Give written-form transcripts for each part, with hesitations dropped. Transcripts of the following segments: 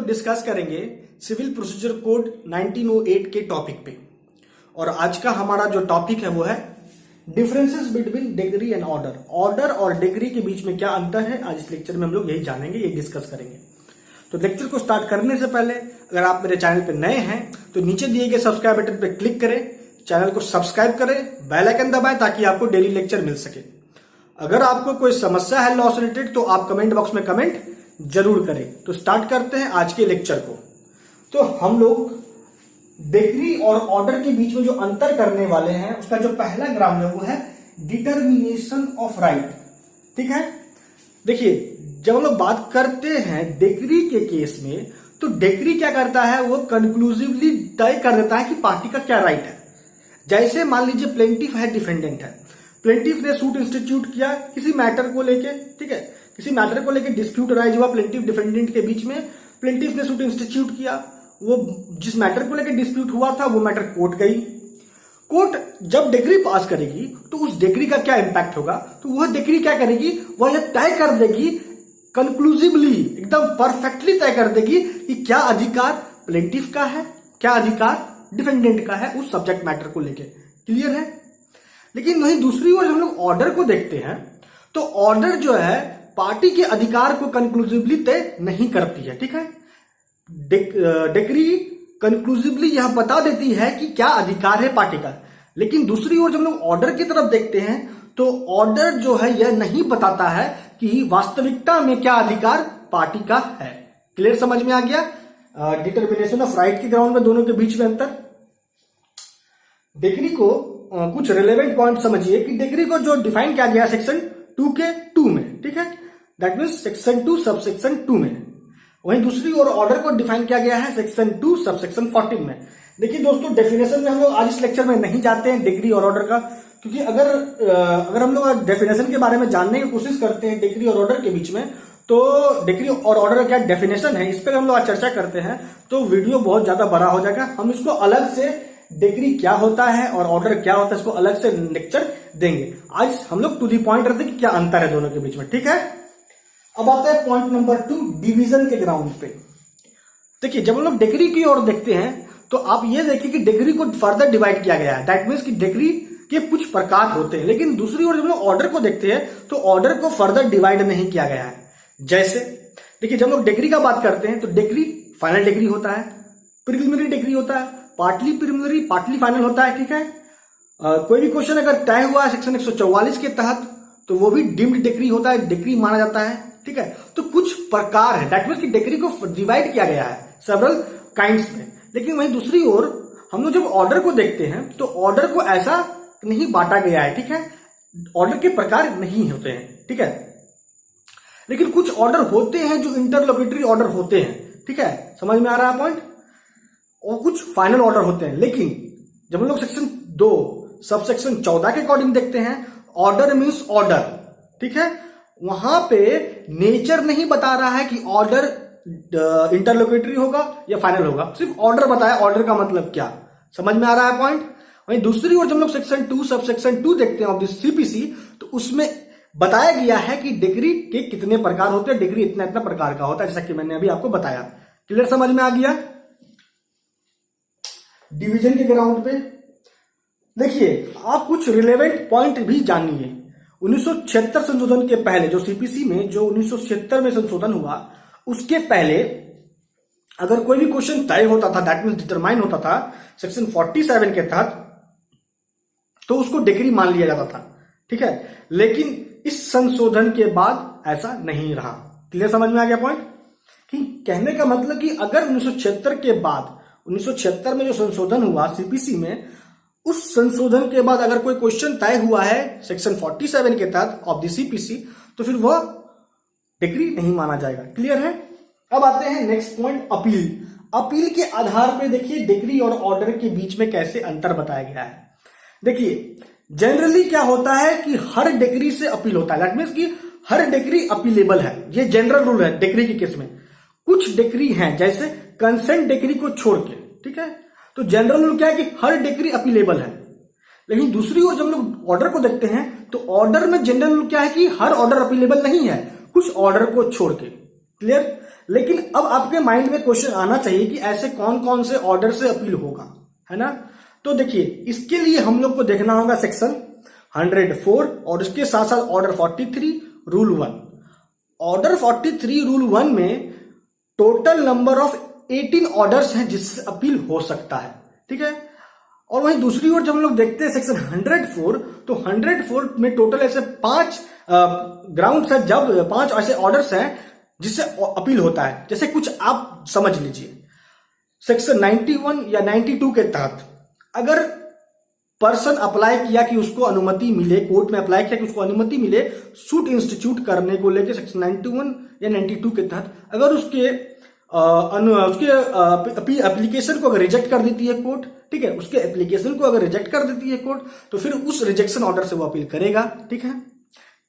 Discuss करेंगे civil procedure code 1908 के topic पे। और आज का हमारा जो टॉपिक है वो है differences between degree and order. Order और डिग्री के बीच में क्या अंतर है, आज इस लेक्चर में हम लोग यही जानेंगे, यही डिस्कस करेंगे। तो लेक्चर को स्टार्ट करने से पहले अगर आप मेरे चैनल पे नए हैं तो नीचे दिए गए सब्सक्राइब बटन पे क्लिक करें, चैनल को सब्सक्राइब करें, बेल आइकन दबाएं ताकि आपको डेली लेक्चर मिल सके। अगर आपको कोई समस्या है लॉ से रिलेटेड तो आप कमेंट बॉक्स में कमेंट जरूर करें। तो स्टार्ट करते हैं आज के लेक्चर को। तो हम लोग डिग्री और ऑर्डर के बीच में जो अंतर करने वाले हैं उसका जो पहला ग्राम है वो है डिटर्मिनेशन ऑफ राइट। ठीक है, देखिए जब हम लोग बात करते हैं डिग्री के केस में तो डिग्री क्या करता है, वो कंक्लूसिवली तय कर देता है कि पार्टी का क्या राइट है। जैसे मान लीजिए प्लेंटिफ है, डिफेंडेंट है, प्लेंटिफ ने सूट इंस्टीट्यूट किया किसी मैटर को लेके, ठीक है, किसी मैटर को लेके डिस्प्यूट राइज हुआ प्लेंटिफ डिफेंडेंट के बीच में, प्लेंटिफ ने सूट इंस्टीट्यूट किया, वो जिस मैटर को लेके डिस्प्यूट हुआ था वो मैटर कोर्ट गई। कोर्ट जब डिग्री पास करेगी तो उस डिग्री का क्या इंपैक्ट होगा, तो वह डिग्री क्या करेगी, वह यह तय कर देगी कंक्लूसिवली, एकदम परफेक्टली तय कर देगी कि क्या अधिकार प्लेंटिफ का है, क्या अधिकार डिफेंडेंट का है उस सब्जेक्ट मैटर को लेके। क्लियर है। लेकिन वहीं दूसरी ओर जब हम लोग ऑर्डर को देखते हैं तो ऑर्डर जो है पार्टी के अधिकार को कंक्लूसिवली तय नहीं करती है। ठीक है, डिग्री कंक्लूसिवली यह बता देती है कि क्या अधिकार है पार्टी का, लेकिन दूसरी ओर जब हम लोग ऑर्डर की तरफ देखते हैं तो ऑर्डर जो है यह नहीं बताता है कि वास्तविकता में क्या अधिकार पार्टी का है। क्लियर, समझ में आ गया डिटर्मिनेशन ऑफ राइट के ग्राउंड में दोनों के बीच में अंतर। डिग्री को कुछ रिलेवेंट पॉइंट समझिए कि डिग्री को जो डिफाइन किया गया सेक्शन 2 के 2 में, ठीक है, that means section 2 sub section 2 में। वहीं दूसरी ओर ऑर्डर को डिफाइन किया गया है सेक्शन 2 सब सेक्शन 14 में। देखिए दोस्तों, डेफिनेशन में हम लोग आज इस लेक्चर में नहीं जाते हैं डिग्री और ऑर्डर का, क्योंकि अगर हम लोग डेफिनेशन के बारे में जानने की कोशिश करते हैं डिग्री और ऑर्डर के बीच में, तो डिग्री और ऑर्डर का क्या डेफिनेशन है इस पर हम लोग आज चर्चा करते हैं तो वीडियो बहुत ज्यादा बड़ा हो जाएगा। हम इसको अलग से डिग्री क्या होता है और ऑर्डर क्या होता है इसको अलग से लेक्चर देंगे। आज हम लोग टू दी पॉइंट रहते कि क्या अंतर है दोनों के बीच में। ठीक है, अब आता है पॉइंट नंबर 2, डिवीजन के ग्राउंड पे। देखिए जब हम लोग डिग्री की ओर देखते हैं तो आप ये देखिए कि डिग्री को फर्दर डिवाइड किया गया है, दैट मीन्स कि डिग्री के कुछ प्रकार होते हैं। लेकिन दूसरी ओर जब हम लोग ऑर्डर को देखते हैं तो ऑर्डर को फर्दर डिवाइड नहीं किया गया है। जैसे देखिए जब हम लोग डिग्री का बात करते हैं तो डिग्री फाइनल डिग्री होता है, प्रिलिमिनरी डिग्री होता है, पार्टली प्रिलिमिनरी पार्टली फाइनल होता है। ठीक है, कोई भी क्वेश्चन अगर तय हुआ है सेक्शन 144 के तहत तो वो भी डीम्ड डिग्री होता है, डिग्री माना जाता है। ठीक है, तो कुछ प्रकार है, दैट मीन्स कि डिग्री को डिवाइड किया गया है सेवरल काइंड्स में। लेकिन वहीं दूसरी ओर हम लोग जब ऑर्डर को देखते हैं तो ऑर्डर को ऐसा नहीं बांटा गया है। ठीक है, ऑर्डर के प्रकार नहीं होते हैं। ठीक है, लेकिन कुछ ऑर्डर होते हैं जो इंटरलोकेटरी ऑर्डर होते हैं। ठीक है, समझ में आ रहा है पॉइंट, और कुछ फाइनल ऑर्डर होते हैं। लेकिन जब हम लोग सेक्शन 2 सब सेक्शन 14 के अकॉर्डिंग देखते हैं, ऑर्डर मीन्स ऑर्डर। ठीक है, वहां पे नेचर नहीं बता रहा है कि ऑर्डर इंटरलोकेटरी होगा या फाइनल होगा, सिर्फ ऑर्डर बताया, ऑर्डर का मतलब क्या। समझ में आ रहा है पॉइंट। वहीं दूसरी ओर जब हम लोग सेक्शन 2 सब सेक्शन 2 देखते हैं ऑफ दिस सीपीसी तो उसमें बताया गया है कि डिग्री के कितने प्रकार होते हैं, डिग्री इतना इतना प्रकार का होता है, जैसा कि मैंने अभी आपको बताया। क्लियर, समझ में आ गया। डिवीजन के ग्राउंड पे देखिए आप कुछ रिलेवेंट पॉइंट भी जानिए। 1976 संशोधन के पहले जो सीपीसी में जो 1976 में संशोधन हुआ उसके पहले अगर कोई भी क्वेश्चन तय होता था, दैट मीन्स डिटरमाइन होता था सेक्शन 47 के तहत, तो उसको डिग्री मान लिया जाता था। ठीक है, लेकिन इस संशोधन के बाद ऐसा नहीं रहा। क्लियर, समझ में आ गया पॉइंट। कि कहने का मतलब कि अगर 1976 के बाद 1976 में जो संशोधन हुआ सीपीसी में, उस संशोधन के बाद अगर कोई क्वेश्चन तय हुआ है सेक्शन 47 के तहत ऑफ द सीपीसी तो फिर वह डिग्री नहीं माना जाएगा। क्लियर है। अब आते हैं नेक्स्ट पॉइंट, अपील। अपील के आधार पे देखिए डिग्री और ऑर्डर के बीच में कैसे अंतर बताया गया है। देखिए जनरली क्या होता है कि हर डिग्री से अपील होता है, दैट मीन्स कि हर डिग्री अपीलेबल है, ये जनरल रूल है डिग्री के केस में। कुछ डिग्री हैं जैसे कंसेंट डिग्री को छोड़ के, ठीक है, तो जनरल रूल क्या है कि हर डिग्री अपीलेबल है। लेकिन दूसरी ओर जब हम लोग ऑर्डर को देखते हैं तो ऑर्डर में जनरल रूल क्या है कि हर ऑर्डर अपीलेबल नहीं है, कुछ ऑर्डर को छोड़ के। क्लियर। लेकिन अब आपके माइंड में क्वेश्चन आना चाहिए कि ऐसे कौन कौन से ऑर्डर से अपील होगा, है ना। तो देखिए, इसके लिए हम लोग को देखना होगा सेक्शन 104 और इसके साथ साथ ऑर्डर 43 रूल 1। ऑर्डर 43 रूल 1 में टोटल नंबर ऑफ 18 ऑर्डर्स हैं जिससे अपील हो सकता है, ठीक है। और वहीं दूसरी ओर जब हम लोग देखते हैं सेक्शन 104, तो 104 में टोटल ऐसे 5 ग्राउंड्स हैं, जब 5 ऐसे ऑर्डर्स हैं जिससे अपील होता है। जैसे कुछ आप समझ लीजिए, सेक्शन 91 या 92 के तहत अगर पर्सन अप्लाई किया कि उसको अनुमति मिले, कोर्ट में अप्लाई किया कि उसको अनुमति मिले सूट इंस्टीट्यूट करने को लेकर सेक्शन 91 या 92 के तहत, अगर उसके एप्लीकेशन को अगर रिजेक्ट कर देती है कोर्ट, ठीक है, उसके एप्लीकेशन को अगर रिजेक्ट कर देती है कोर्ट, तो फिर उस रिजेक्शन ऑर्डर से वो अपील करेगा, ठीक है।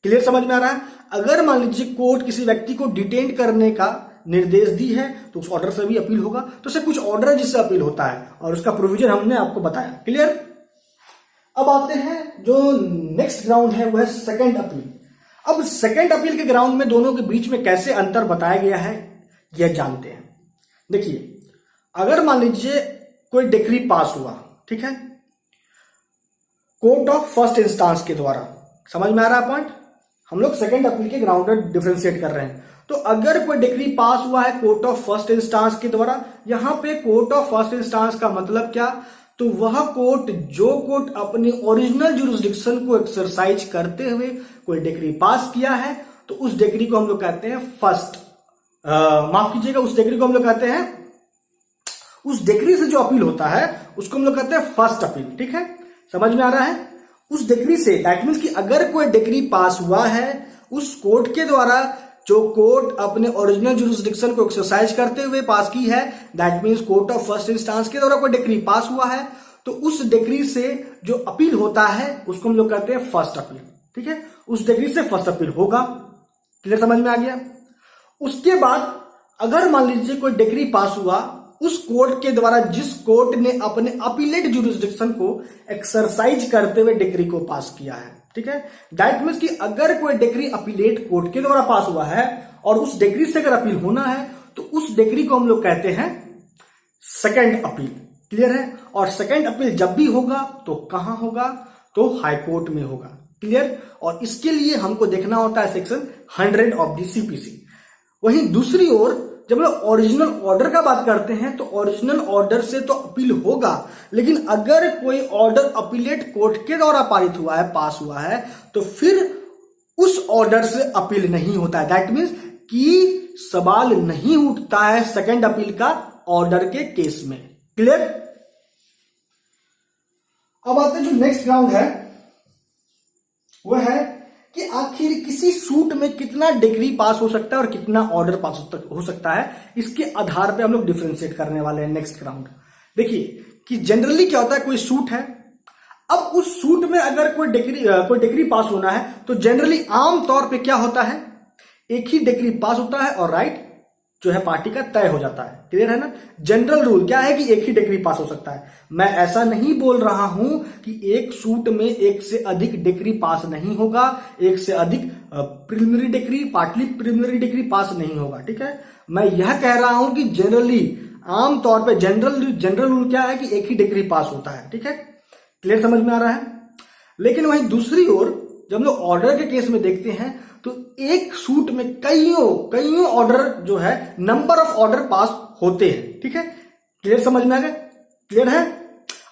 क्लियर समझ में आ रहा है। अगर मान लीजिए कोर्ट किसी व्यक्ति को डिटेन करने का निर्देश दी है तो उस ऑर्डर से भी अपील होगा। तो से कुछ ऑर्डर है जिससे अपील होता है और उसका प्रोविजन हमने आपको बताया। क्लियर। अब आते हैं जो नेक्स्ट ग्राउंड है वो है सेकंड अपील। अब सेकंड अपील के ग्राउंड में दोनों के बीच में कैसे अंतर बताया गया है यह जानते हैं। देखिए, अगर मान लीजिए कोई डिक्री पास हुआ, ठीक है, कोर्ट ऑफ फर्स्ट इंस्टांस के द्वारा, समझ में आ रहा है पॉइंट। हम लोग सेकंड अपील के ग्राउंड में डिफरेंशिएट कर रहे हैं। तो अगर कोई डिक्री पास हुआ है कोर्ट ऑफ फर्स्ट इंस्टांस के द्वारा, यहां पे कोर्ट ऑफ फर्स्ट इंस्टांस का मतलब क्या, तो वह कोर्ट जो कोर्ट अपनी ओरिजिनल जुरिस्डिक्शन को एक्सरसाइज करते हुए कोई डिक्री पास किया है, तो उस डिक्री को हम लोग कहते हैं फर्स्ट, माफ कीजिएगा, उस डिक्री को हम लोग कहते हैं, उस डिक्री से जो अपील होता है उसको हम लोग कहते हैं फर्स्ट अपील, ठीक है। समझ में आ रहा है। उस डिक्री से दैट मीन्स कि अगर कोई डिक्री पास हुआ है उस कोर्ट के द्वारा, जो कोर्ट अपने ओरिजिनल जुरिस्डिक्शन को एक्सरसाइज करते हुए पास की है, that means court of first instance के द्वारा कोई डिक्री पास हुआ है, तो उस डिक्री से जो अपील होता है उसको हम लोग कहते हैं फर्स्ट अपील, ठीक है। उस डिक्री से फर्स्ट अपील होगा। क्लियर समझ में आ गया। उसके बाद अगर मान लीजिए कोई डिक्री पास हुआ उस कोर्ट के द्वारा, जिस कोर्ट ने अपने अपीलेट जुरिस्डिक्शन को एक्सरसाइज करते हुए डिक्री को पास किया है, ठीक है। दैट मीन्स कि अगर कोई डिक्री अपीलेट कोर्ट के द्वारा पास हुआ है और उस डिक्री से अगर अपील होना है तो उस डिक्री को हम लोग कहते हैं सेकंड अपील। क्लियर है। और सेकंड अपील जब भी होगा तो कहां होगा, तो हाई कोर्ट में होगा। क्लियर। और इसके लिए हमको देखना होता है सेक्शन 100 ऑफ दी सीपीसी। वहीं दूसरी ओर जब लोग ओरिजिनल ऑर्डर का बात करते हैं तो ओरिजिनल ऑर्डर से तो अपील होगा, लेकिन अगर कोई ऑर्डर अपीलेट कोर्ट के द्वारा पारित हुआ है, पास हुआ है, तो फिर उस ऑर्डर से अपील नहीं होता है। दैट मीन्स कि सवाल नहीं उठता है सेकंड अपील का ऑर्डर के केस में। क्लियर। अब आते हैं जो नेक्स्ट ग्राउंड है वह है कि आखिर किसी सूट में कितना डिग्री पास हो सकता है और कितना ऑर्डर पास हो सकता है, इसके आधार पे हम लोग डिफरेंशिएट करने वाले हैं नेक्स्ट ग्राउंड। देखिए कि जनरली क्या होता है, कोई सूट है, अब उस सूट में अगर कोई डिग्री पास होना है तो जनरली आम तौर पे क्या होता है, एक ही डिग्री पास होता है और राइट जो है पार्टी का तय हो जाता है। क्लियर है ना। जनरल रूल क्या है कि एक ही डिग्री पास हो सकता है। मैं ऐसा नहीं बोल रहा हूं कि एक सूट में एक से अधिक डिग्री पास नहीं होगा, एक से अधिक preliminary degree, partly preliminary degree pass नहीं होगा, ठीक है। मैं यह कह रहा हूं कि जनरली आम तौर पे जनरल रूल क्या है कि एक ही डिग्री पास होता है, ठीक है। क्लियर समझ में आ रहा है। लेकिन वहीं दूसरी ओर जब हम लोग ऑर्डर के केस में देखते हैं तो एक सूट में कईयों ऑर्डर जो है, नंबर ऑफ ऑर्डर पास होते हैं, ठीक है। क्लियर समझ में आ गया। क्लियर है।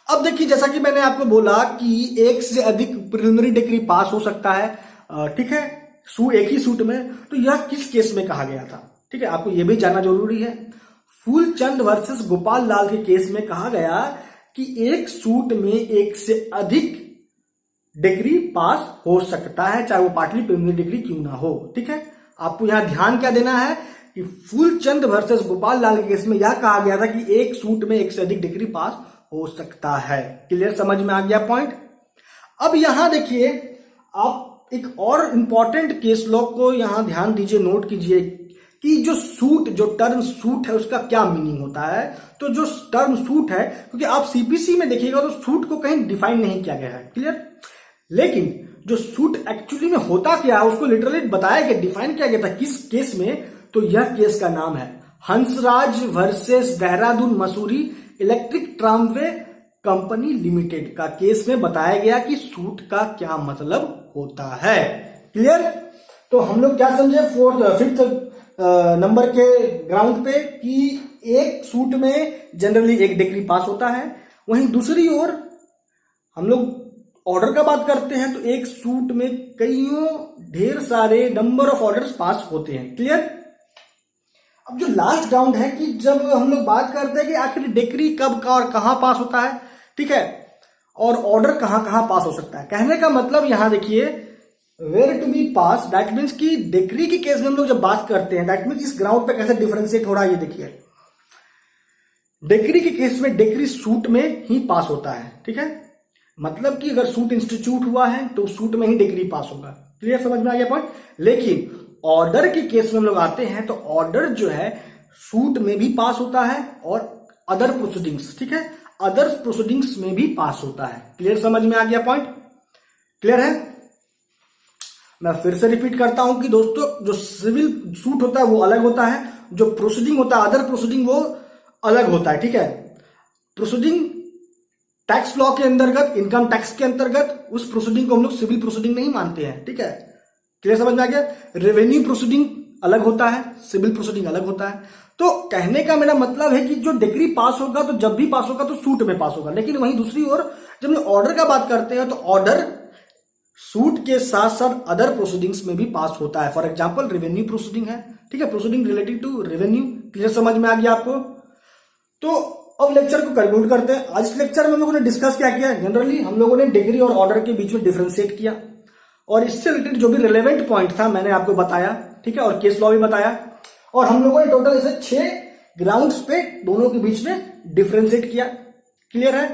अब देखिए जैसा कि मैंने आपको बोला कि एक से अधिक प्रिलिमिनरी डिग्री पास हो सकता है, ठीक है, एक ही सूट में, तो यह किस केस में कहा गया था, ठीक है, आपको यह भी जानना जरूरी है। फूलचंद वर्सेस गोपाल लाल के केस में कहा गया कि एक सूट में एक से अधिक डिग्री पास हो सकता है, चाहे वो पार्टली प्रिलिमिनरी डिग्री क्यों ना हो, ठीक है। आपको यहां ध्यान क्या देना है कि फूलचंद वर्सेस गोपाल लाल के केस में यह कहा गया था कि एक सूट में एक से अधिक डिग्री पास हो सकता है। क्लियर समझ में आ गया पॉइंट। अब यहां देखिए, आप एक और इंपॉर्टेंट केस लॉ को यहां ध्यान दीजिए, नोट कीजिए कि जो टर्म सूट है उसका क्या मीनिंग होता है। तो जो टर्म सूट है, क्योंकि आप सीपीसी में देखिएगा तो सूट को कहीं डिफाइन नहीं किया गया है। क्लियर। लेकिन जो सूट एक्चुअली में होता क्या है उसको लिटरली बताया गया, डिफाइन किया गया था किस केस में, तो यह केस का नाम है Hansraj versus Dehradun Mussoorie electric tramway company limited का केस में बताया गया कि सूट का क्या मतलब होता है। क्लियर? तो हम लोग क्या समझे फिफ्थ नंबर के ग्राउंड पे कि एक सूट में जनरली एक डिग्री पास होता है, वहीं दूसरी ओर हम लोग ऑर्डर का बात करते हैं तो एक सूट में कईयों ढेर सारे नंबर ऑफ ऑर्डर्स पास होते हैं। क्लियर? अब जो लास्ट राउंड है कि जब हम लोग बात करते हैं कि आखिर डिग्री कब का और कहां पास होता है, ठीक है, और ऑर्डर कहां कहां पास हो सकता है। कहने का मतलब यहां देखिए where to be pass, that means कि डिग्री की केस में हम लोग जब बात करते हैं दैट मीन्स इस ग्राउंड पे कैसे डिफरेंशिएट हो रहा है ये देखिए। डिग्री के केस में डिग्री सूट में ही पास होता है, ठीक है, मतलब कि अगर सूट इंस्टीट्यूट हुआ है तो सूट में ही डिग्री पास होगा। क्लियर? समझ में आ गया पॉइंट? लेकिन ऑर्डर के केस में हम लोग आते हैं तो ऑर्डर जो है सूट में भी पास होता है और अदर प्रोसीडिंग्स, ठीक है, अदर प्रोसीडिंग्स में भी पास होता है। क्लियर? समझ में आ गया पॉइंट? क्लियर है? मैं फिर से रिपीट करता हूं कि दोस्तों जो सिविल सूट होता है वो अलग होता है, जो प्रोसीडिंग होता है अदर प्रोसीडिंग वो अलग होता है। ठीक है? प्रोसीडिंग टैक्स लॉ के अंतर्गत, इनकम टैक्स के अंतर्गत उस प्रोसीडिंग को हम लोग सिविल प्रोसीडिंग नहीं मानते हैं। ठीक है? क्लियर? समझ में आ गया? रेवेन्यू प्रोसीडिंग अलग होता है, सिविल प्रोसीडिंग अलग होता है। तो कहने का मेरा मतलब है कि जो डिग्री पास होगा तो जब भी पास होगा तो सूट में पास होगा, लेकिन वहीं दूसरी ओर जब हम ऑर्डर का बात करते हैं तो ऑर्डर सूट के साथ साथ अदर प्रोसीडिंग्स में भी पास होता है। फॉर एग्जांपल रेवेन्यू प्रोसीडिंग है, ठीक है, proceeding related to revenue. Clear? समझ में आ गया आपको? तो अब लेक्चर को कंक्लूड करते हैं। आज इस लेक्चर में हम लोगों ने डिस्कस क्या किया, जनरली हम लोगों ने डिग्री और ऑर्डर के बीच में डिफरेंशिएट किया और इससे रिलेटेड जो भी रिलेवेंट पॉइंट था मैंने आपको बताया, ठीक है, और केस लॉ भी बताया, और हम लोगों ने टोटल इसे 6 ग्राउंड्स पे दोनों के बीच में डिफरेंशिएट किया। क्लियर है?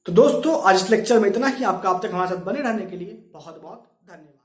तो दोस्तों आज इस लेक्चर में इतना ही। आपका अब तक हमारे साथ बने रहने के लिए बहुत बहुत धन्यवाद।